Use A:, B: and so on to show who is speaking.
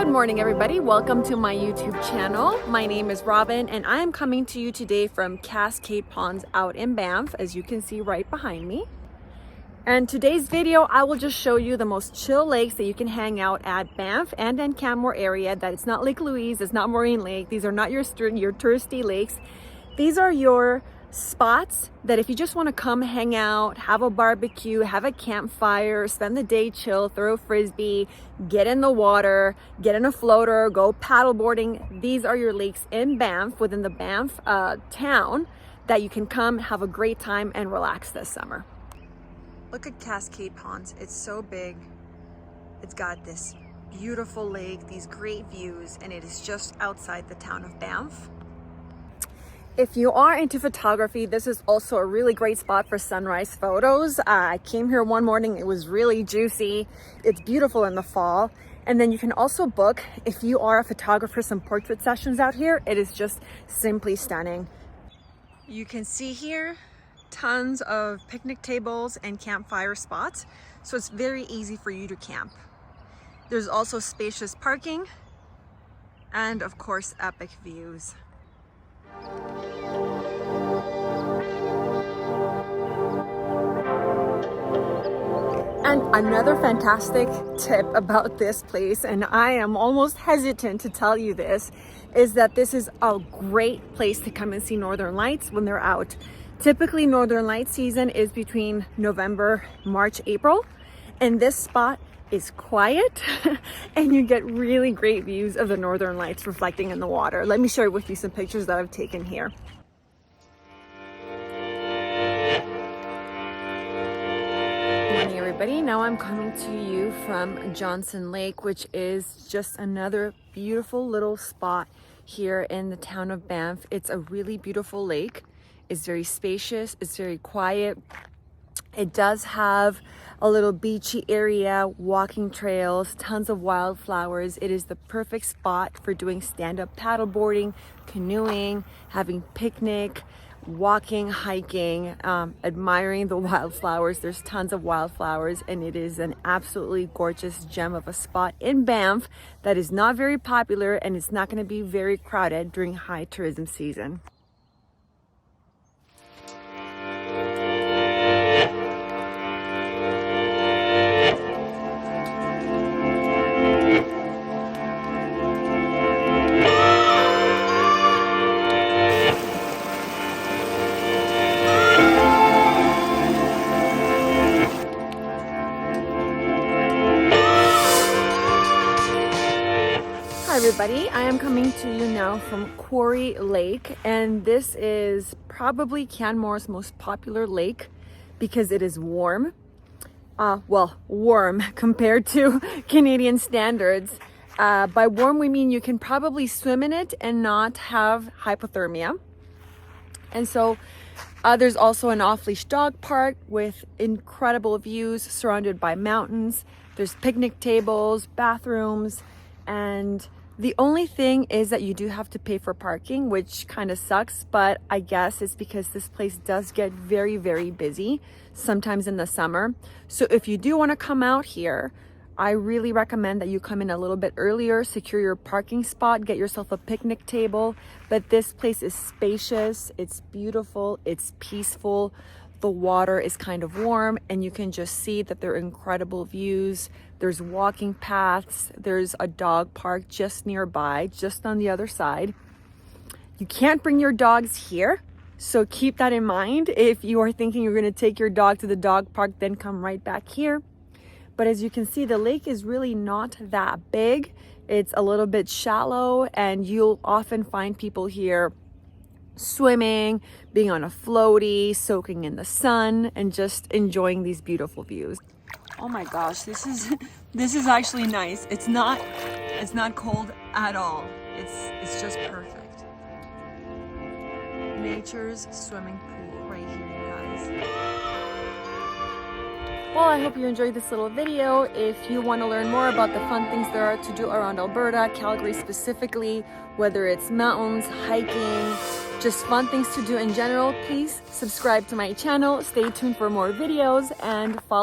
A: Good morning, everybody. Welcome to my YouTube channel. My name is Robin and I am coming to you today from Cascade Ponds out in Banff, as you can see right behind me. And today's video, I will just show you the most chill lakes that you can hang out at Banff and in Canmore area. That it's not Lake Louise, it's not Marine Lake. These are not your touristy lakes. These are your spots that if you just want to come hang out, have a barbecue, have a campfire, spend the day chill, throw a frisbee, get in the water, get in a floater, go paddleboarding. These are your lakes in Banff, within the Banff town, that you can come have a great time and relax this summer. Look at Cascade Ponds. It's so big. It's got this beautiful lake, these great views, and it is just outside the town of Banff. If you are into photography, this is also a really great spot for sunrise photos. I came here one morning, it was really juicy. It's beautiful in the fall. And then you can also book, if you are a photographer, some portrait sessions out here. It is just simply stunning. You can see here tons of picnic tables and campfire spots, so it's very easy for you to camp. There's also spacious parking and of course epic views. And another fantastic tip about this place, and I am almost hesitant to tell you this, is that this is a great place to come and see Northern Lights when they're out. Typically Northern Lights season is between November, March, April, and this spot is quiet and you get really great views of the Northern Lights reflecting in the water. Let me share with you some pictures that I've taken here. Good morning, everybody. Now I'm coming to you from Johnson Lake, which is just another beautiful little spot here in the town of Banff. It's a really beautiful lake. It's very spacious, it's very quiet. It does have a little beachy area, walking trails, tons of wildflowers. It is the perfect spot for doing stand-up paddleboarding, canoeing, having picnic, walking, hiking, admiring the wildflowers. There's tons of wildflowers, and it is an absolutely gorgeous gem of a spot in Banff that is not very popular, and it's not going to be very crowded during high tourism season. Hi everybody, I am coming to you now from Quarry Lake, and this is probably Canmore's most popular lake because it is warm. Warm compared to Canadian standards. By warm we mean you can probably swim in it and not have hypothermia. And so there's also an off-leash dog park with incredible views surrounded by mountains. There's picnic tables, bathrooms, and the only thing is that you do have to pay for parking, which kind of sucks, but I guess it's because this place does get very, very busy, sometimes in the summer. So if you do want to come out here, I really recommend that you come in a little bit earlier, secure your parking spot, get yourself a picnic table. But this place is spacious, it's beautiful, it's peaceful. The water is kind of warm and you can just see that there are incredible views. There's walking paths. There's a dog park just nearby, just on the other side. You can't bring your dogs here, so keep that in mind. If you are thinking you're going to take your dog to the dog park, then come right back here. But as you can see, the lake is really not that big. It's a little bit shallow, and you'll often find people here swimming, being on a floaty, soaking in the sun, and just enjoying these beautiful views. Oh my gosh, this is actually nice. It's not cold at all. It's just perfect. Nature's swimming pool right here, you guys. Well, I hope you enjoyed this little video. If you want to learn more about the fun things there are to do around Alberta, Calgary specifically, whether it's mountains, hiking, just fun things to do in general, please subscribe to my channel, stay tuned for more videos, and follow